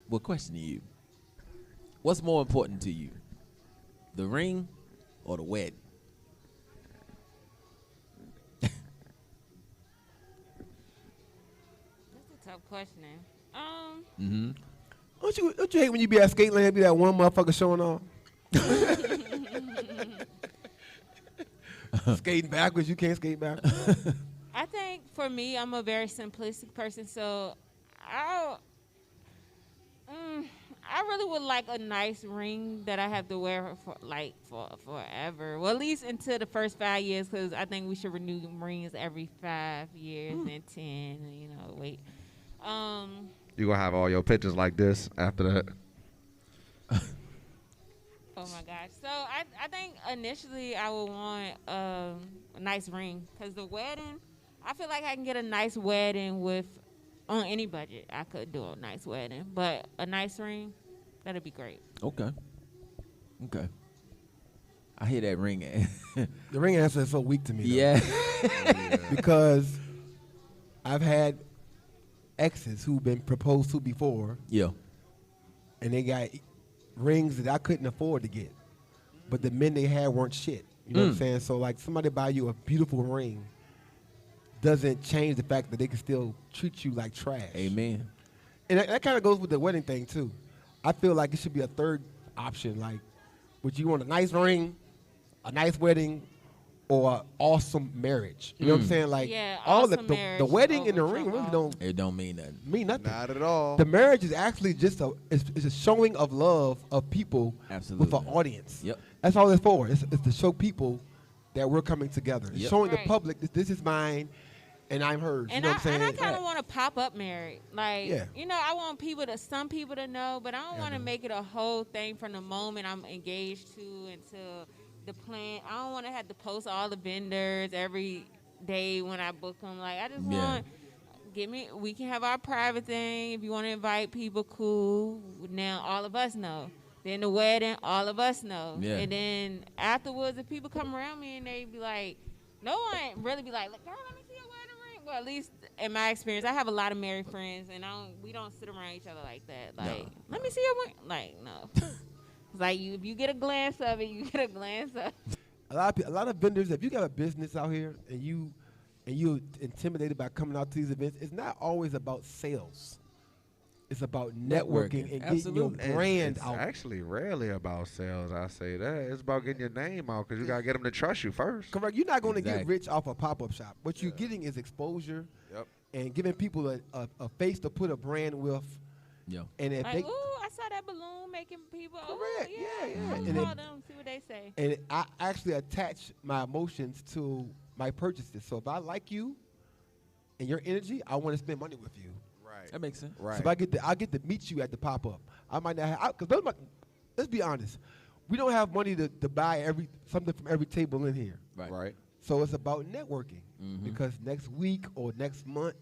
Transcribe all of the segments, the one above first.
Well, question to you: what's more important to you, the ring or the wedding? That's a tough question. Mm-hmm. Don't you hate when you be at skate land, be that one motherfucker showing off? Skating backwards, you can't skate backwards. I think for me, I'm a very simplistic person, so I I really would like a nice ring that I have to wear for forever. Well, at least until the first 5 years, because I think we should renew rings every 5 years and 10. You know, wait. You gonna have all your pictures like this after that? Oh my gosh. So I think initially I would want a nice ring, because the wedding, I feel like I can get a nice wedding with on any budget. I could do a nice wedding, but a nice ring, that'd be great. Okay. Okay. I hear that ring. The ring answer is so weak to me. Yeah. Because I've had exes who've been proposed to before, Yeah. and they got rings that I couldn't afford to get, but the men they had weren't shit. You know what I'm saying? So like somebody buy you a beautiful ring doesn't change the fact that they can still treat you like trash. Amen. And that kind of goes with the wedding thing too. I feel like it should be a third option. Like, would you want a nice ring, a nice wedding, or an awesome marriage? You know what I'm saying? Like, Yeah, all awesome the marriage wedding and the over ring really all. don't It don't mean nothing. mean nothing. Not at all. The marriage is actually just it's a showing of love of people with Absolutely. an audience. Yep. That's all it's for. It's to show people that we're coming together. It's Yep. showing Right. the public this is mine and I'm hers. And you know what I'm saying? I kind of want to pop up married. Like, Yeah. you know, I want some people to know, but I don't want to make it a whole thing from the moment I'm engaged to until the plan. I don't want to have to post all the vendors every day when I book them. Like, I just Yeah. want, we can have our private thing. If you want to invite people, cool. Now all of us know. Then the wedding, all of us know. Yeah. And then afterwards, if people come around me and they be like, no one really be like, girl, let me see your wedding ring. Well, at least in my experience, I have a lot of married friends, and we don't sit around each other like that. Like, let me see your ring. Like, no. It's like if you get a glance of it, you get a glance of it. A lot of vendors, if you got a business out here and you're intimidated by coming out to these events, it's not always about sales. It's about networking and getting your Absolutely. brand It's out. actually rarely about sales. I say that it's about getting your name out because you gotta get them to trust you first. Correct. You're not going to get Exactly. rich off a pop-up shop. What you're getting is exposure Yep. and giving people a face to put a brand with. Yeah. And if Like, they ooh, I saw that balloon making people. Correct, Ooh, yeah, yeah. I'm And gonna it- call them, see what they say. and I actually attach my emotions to my purchases. So if I like you and your energy, I want to spend money with you. Right. That makes sense. So Right. if I get to meet you at the pop-up. I might not have, because let's be honest, we don't have money to buy something from every table in here. Right. Right. So it's about networking, because next week or next month,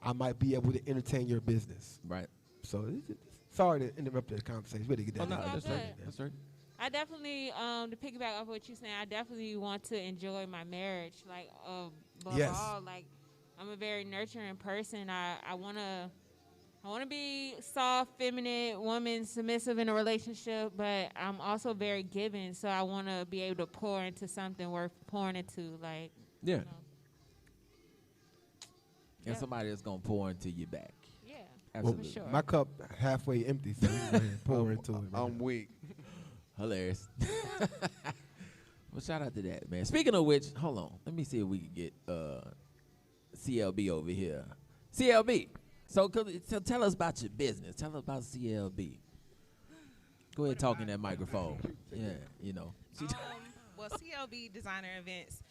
I might be able to entertain your business. Right. So sorry to interrupt the conversation. We had to get that. Oh, no, out. all that's good. right. That's right. I definitely, to piggyback off what you're saying, I definitely want to enjoy my marriage. Like, above Yes. all, like, I'm a very nurturing person. I wanna be soft, feminine, woman, submissive in a relationship, but I'm also very giving. So I want to be able to pour into something worth pouring into. Like, Yeah. you know, And Yep. somebody that's gonna pour into your back. yeah, Well, Absolutely. sure. my cup halfway empty, so you go ahead and pour into it. man. I'm weak. Hilarious. Well, shout out to that, man. Speaking of which, hold on. Let me see if we can get CLB over here. CLB. So tell us about your business. Tell us about CLB. Go ahead, talk in that microphone. Yeah, you know. Well, CLB Designer Events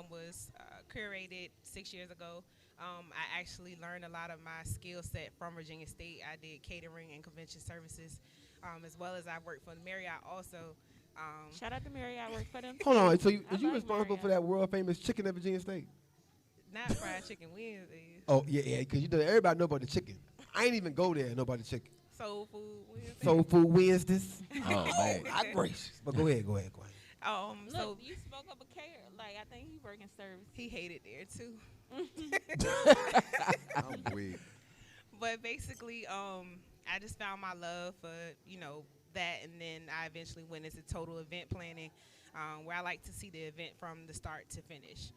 was curated 6 years ago. I actually learned a lot of my skill set from Virginia State. I did catering and convention services, as well as I worked for the Marriott also. Shout out to Mary. I work for them. Hold on. So I is you love responsible for Marriott. that world famous chicken at Virginia State? Not fried chicken Wednesdays, Oh yeah, because everybody know about the chicken. I ain't even go there and know about the chicken. soul food Wednesdays. Soul Food Wednesdays. Oh man. I'm gracious. But go ahead. Look, So you spoke up a care. Like, I think he working service. he hated there too. I'm weak. But basically, I just found my love for, that, and then I eventually went into total event planning, where I like to see the event from the start to finish.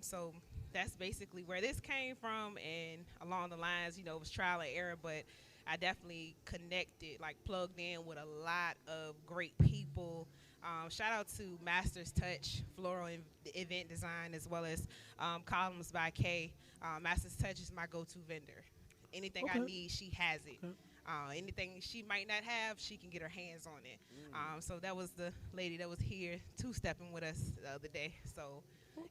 So that's basically where this came from, and along the lines, it was trial and error, but I definitely connected, like plugged in with a lot of great people. Shout out to Master's Touch Floral Event Design, as well as Columns by Kay. Master's Touch is my go-to vendor. Anything I need, she has it. Anything she might not have, she can get her hands on it. So that was the lady that was here two-stepping with us the other day. So,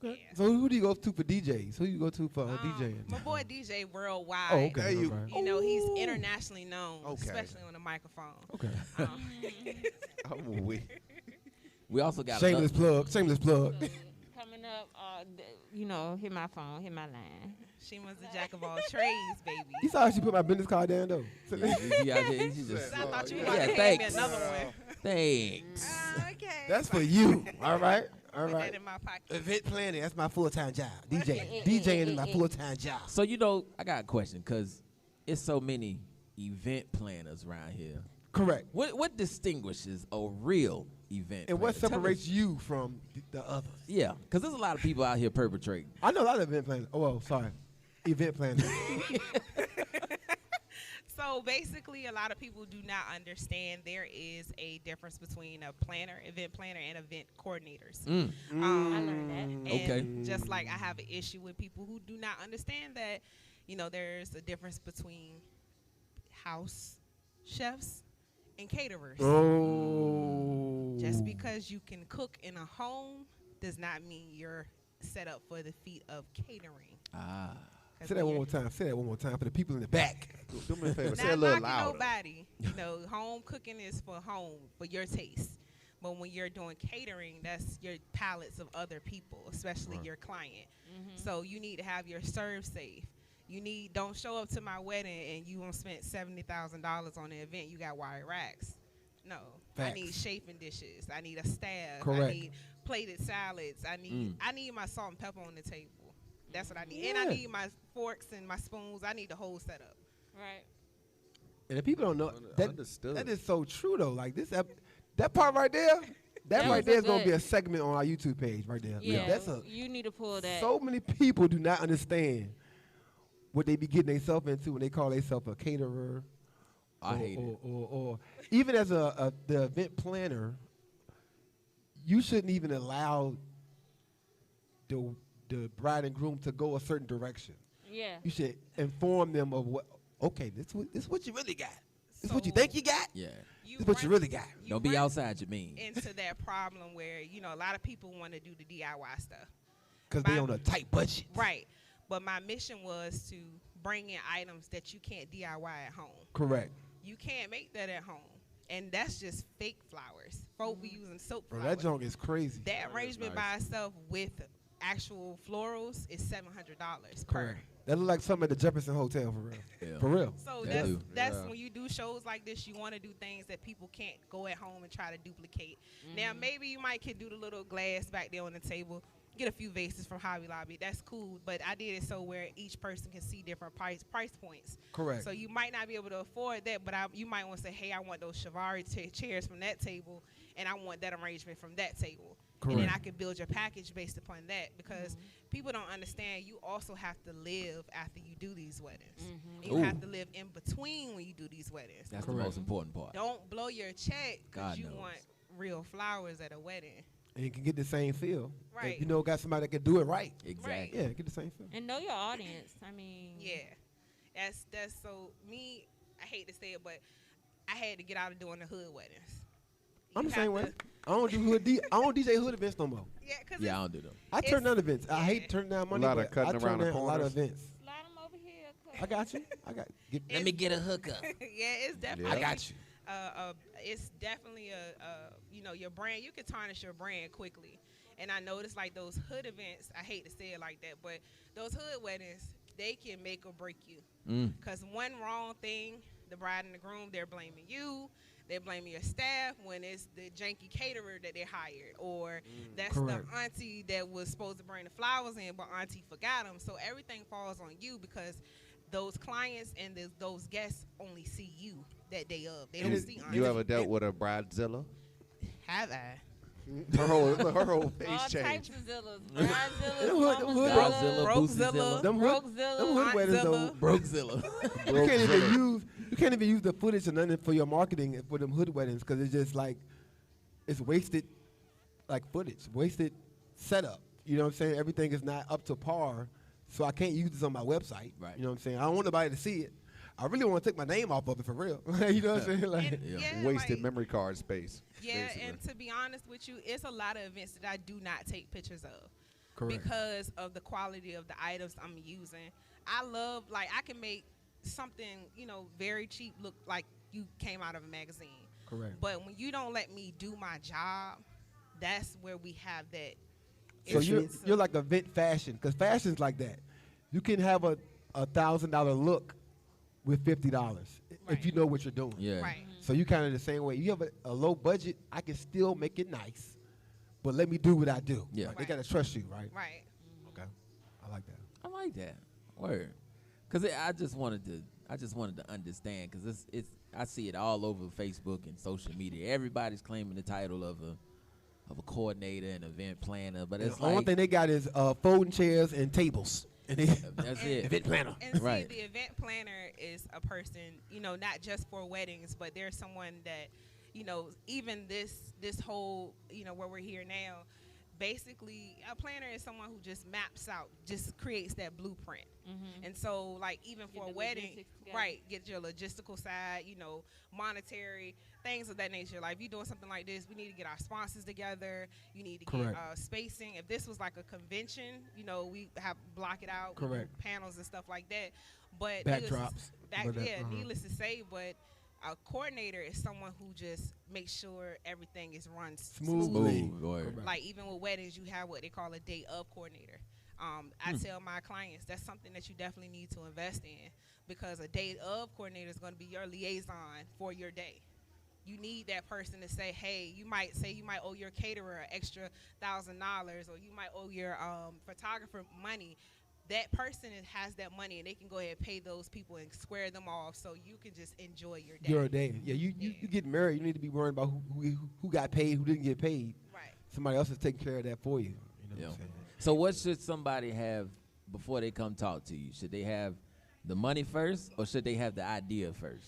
yeah. So who do you go to for DJs? Who you go to for DJing? My boy DJ worldwide. Oh, okay. He's internationally known, especially on the microphone. Okay. I'm weak. We also got Shameless plug. So, coming up, hit my phone, hit my line. She was the jack of all trades, baby. You saw how she put my business card down, though. I thought you were going to hand me another one. Thanks. Okay. That's for you. All right. Put that in my pocket. Event planning, that's my full-time job. DJing is my full-time job. So, I got a question, because it's so many event planners around here. Correct. What distinguishes a real event And what planner? separates you from the others? Yeah, because there's a lot of people out here perpetrating. I know a lot of event planners. Oh, well, sorry. Event planners. So basically, a lot of people do not understand there is a difference between a event planner, and event coordinators. I learned that. And Okay. just like I have an issue with people who do not understand that, there's a difference between house chefs and caterers. Oh. Just because you can cook in a home does not mean you're set up for the feat of catering. Say that one more time. Say that one more time for the people in the back. Do me a favor. Say Not a little knocking louder. nobody. Home cooking is for home, for your taste. But when you're doing catering, that's your palates of other people, especially your client. So you need to have your serve safe. Don't show up to my wedding and you won't spend $70,000 on the event. You got wire racks. No. Facts. I need chafing dishes. I need a staff. Correct. I need plated salads. I need my salt and pepper on the table. That's what I need. And I need my forks and my spoons. I need the whole setup. Right. And if people don't know, Understood. that is so true, though. Like, that part right there, that right was there a is going to good- be a segment on our YouTube page right there. Yeah, That's you need to pull that. so many people do not understand what they be getting themselves into when they call themselves a caterer. I hate it. Or even as the event planner, you shouldn't even allow the bride and groom to go a certain direction. Yeah. You should inform them of what. Okay, this is what you really got. This what you So- think you got. Yeah. This what you really got. Don't be outside your means. Into that problem where, a lot of people want to do the DIY stuff. Because they on a tight budget. Right. But my mission was to bring in items that you can't DIY at home. Correct. You can't make that at home. And that's just fake flowers. Folk be using soap Bro, flowers. that junk is crazy. That arrangement by itself with actual florals is $700 per. Correct. That look like something at the Jefferson Hotel for real. Yeah. For real. So That do. that's Yeah. when you do shows like this, you want to do things that people can't go at home and try to duplicate. Now maybe you might could do the little glass back there on the table, get a few vases from Hobby Lobby. That's cool, but I did it so where each person can see different price points. Correct. So you might not be able to afford that, but you might want to say, hey, I want those Chiavari chairs from that table, and I want that arrangement from that table. And then Correct. I can build your package based upon that, because people don't understand you also have to live after you do these weddings. You Ooh. have to live in between when you do these weddings. That's the Correct. most important part. Don't blow your check because God you knows. want real flowers at a wedding. And you can get the same feel. Right. And got somebody that can do it right. Exactly. Yeah, get the same feel. And know your audience. I mean. Yeah, that's so me. I hate to say it, but I had to get out of doing the hood weddings. I'm You the same have way. to- I don't do I don't DJ hood events no more. Yeah, because Yeah, I don't do them. I turn It's- down events. I hate yeah. turning down money, lot of but cutting I turn around the down a lot of corners. events. Slide them over here. I got you. I got get, Let me get a hookup. yeah, it's definitely. I got you. It's definitely your brand. You can tarnish your brand quickly, and I noticed like those hood events. I hate to say it like that, but those hood weddings, they can make or break you. Because one wrong thing, the bride and the groom, they're blaming you. They're blaming your staff when it's the janky caterer that they hired, or that's Correct. the auntie that was supposed to bring the flowers in, but auntie forgot them. So everything falls on you because those clients and those guests only see you that day of. They And don't it- see You Andre. ever dealt with a bridezilla? Have I? Her whole All face types changed. of Zillas. Them Bridezillas, hood- Mamazilla, Brokezilla, Them hood Brokezilla, weddings though, Auntzilla. Brokezilla. you can't even use the footage or nothing for your marketing for them hood weddings because it's just like it's wasted like footage, wasted setup. You know what I'm saying? Everything is not up to par, so I can't use this on my website. Right. You know what I'm saying? I don't want nobody to see it. I really want to take my name off of it for real. You know what I'm saying? Like, And, Yeah. yeah, Wasted like- memory card space. Yeah, basically. and to be honest with you, it's a lot of events that I do not take pictures of. correct. Because of the quality of the items I'm using. I love, like, I can make something, very cheap look like you came out of a magazine. Correct. But when you don't let me do my job, that's where we have that. So issue. you're like event fashion because fashion's like that. You can have a $1,000 look with $50 if you know what you're doing. Yeah. Right. So you kind of the same way. You have a low budget, I can still make it nice, but let me do what I do. Yeah. Right? They Right. gotta trust you, right? Right. Okay, I like that. I like that word, cause I just wanted to understand, cause I see it all over Facebook and social media. Everybody's claiming the title of a coordinator and event planner, but And it's the only like thing they got is folding chairs and tables. And that's And- it. event planner. And Right. see, the event planner is a person, not just for weddings, but there's someone that, even this whole, where we're here now, basically a planner is someone who just maps out, just creates that blueprint. And so, like, even for Get a the wedding, logistics together. right, get your logistical side, monetary, things of that nature. Like, if you're doing something like this, we need to get our sponsors together. You need to Correct. get spacing. If this was like a convention, we have block it out. we do Correct. panels and stuff like that. But Backdrops. needless to say, but a coordinator is someone who just makes sure everything is run Smoothly. Smooth, word. Correct. Like, even with weddings, you have what they call a day of coordinator. I tell my clients that's something that you definitely need to invest in, because a day of coordinator is going to be your liaison for your day. You need that person to say, hey, you might owe your caterer an extra $1,000, or you might owe your photographer money. That person has that money, and they can go ahead and pay those people and square them off, so you can just enjoy your day. Your day. Yeah, you get married, you need to be worrying about who got paid, who didn't get paid. Right. Somebody else is taking care of that for you. You know Yeah. what I'm saying? So what should somebody have before they come talk to you? Should they have the money first, or should they have the idea first?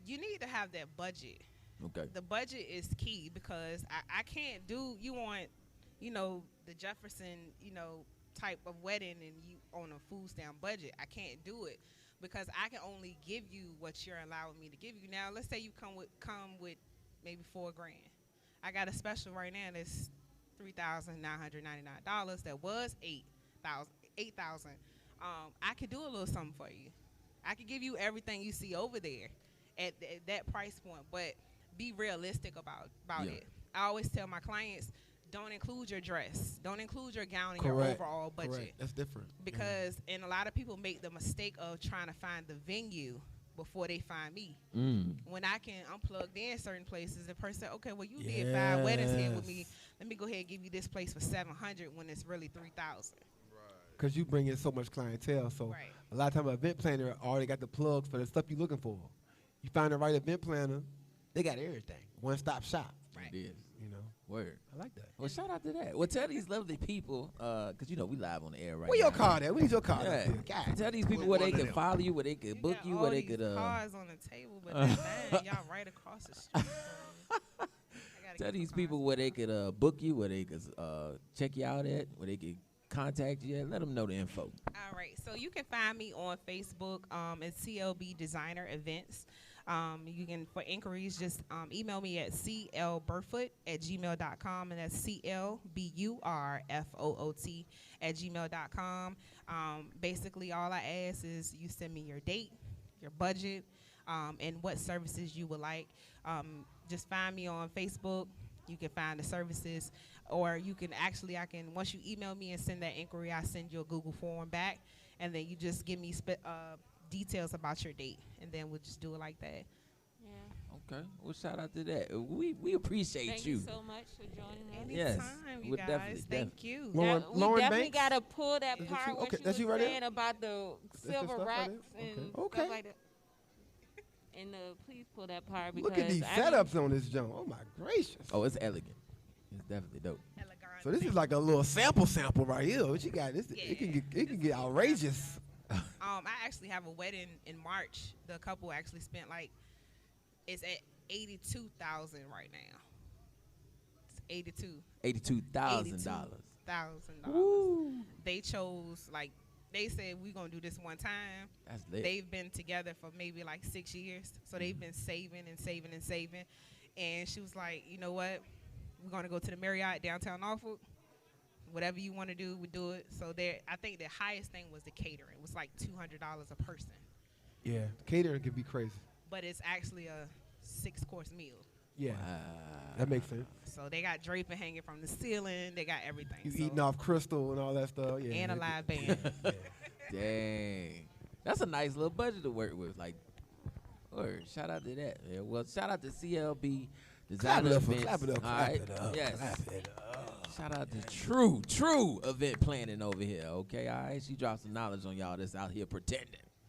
You need to have that budget. Okay. The budget is key, because I can't do, you want, the Jefferson, type of wedding, and you on a food stamp budget. I can't do it, because I can only give you what you're allowing me to give you. Now, let's say you come with maybe $4,000. I got a special right now that's $3,999. That was $8,000. I could do a little something for you. I could give you everything you see over there at that price point, but be realistic about Yeah. it. I always tell my clients, don't include your dress, don't include your gown in Correct. your overall budget. Correct. That's different. Because and a lot of people make the mistake of trying to find the venue before they find me. When I can unplug in certain places, the person say, okay, well, you did 5 weddings here with me. Yes. Let me go ahead and give you this place for $700 when it's really $3,000. Because you bring in so much clientele. So Right. a lot of times, an event planner already got the plugs for the stuff you're looking for. You find the right event planner, they got everything. One-stop shop. Right. It is. You know, Word. I like that. Well, shout out to that. Well, tell these lovely people, because we live on the air right Where now. your card at? Where's your card? Yeah. up here? God. Tell these people where they can follow you, where they could book got you, all where they these could. cards on the table, but that y'all right across the street. I gotta Tell get these my people cards. where they could book you, where they could check you out at, where they could contact you at. Let them know the info. All right, so you can find me on Facebook at CLB Designer Events. You can, for inquiries, just email me at clburfoot@gmail.com, and that's CLBURFOOT@gmail.com. Basically, all I ask is you send me your date, your budget, and what services you would like. Just find me on Facebook. You can find the services, or you can actually, once you email me and send that inquiry, I send you a Google form back, and then you just give me details about your date, and then we'll just do it like that. Yeah. Okay. Well, shout out to that. We appreciate Thank you so much for joining us. Yes. Anytime, you We're guys. definitely- Thank you. Lauren- We Lauryn definitely Banks? got to pull that Is it part you? when Okay, she that's was you right there? saying about the your silver stuff right racks there? and Okay. stuff like that. And please pull that part because Look at these I mean, setups on this joint. Oh my gracious. Oh, it's elegant. It's definitely dope. Elegant. So this is like a little sample right here. What you got? This it can get outrageous. I actually have a wedding in March. The couple actually spent like, it's at $82,000 right now. It's $82,000. $82,000. They chose, like, they said we're gonna do this one time. That's lit. They've been together for maybe like 6 years, so they've been saving and saving and saving. And she was like, you know what? We're gonna go to the Marriott downtown Norfolk. Whatever you want to do, we do it. So I think the highest thing was the catering. It was like $200 a person, Yeah, catering can be crazy. but it's actually a 6-course meal. Yeah, that makes sense. So they got draping hanging from the ceiling. They got everything. You so, eating off crystal and all that stuff. Yeah, and a live band. Dang. That's a nice little budget to work with. Like, word. Shout out to that. Yeah, well, shout out to CLB Clap Designer it up, Events. clap it up, All clap right? it up, Yes. clap it up. Shout out to true event planning over here. Okay, all right. She dropped some knowledge on y'all that's out here pretending.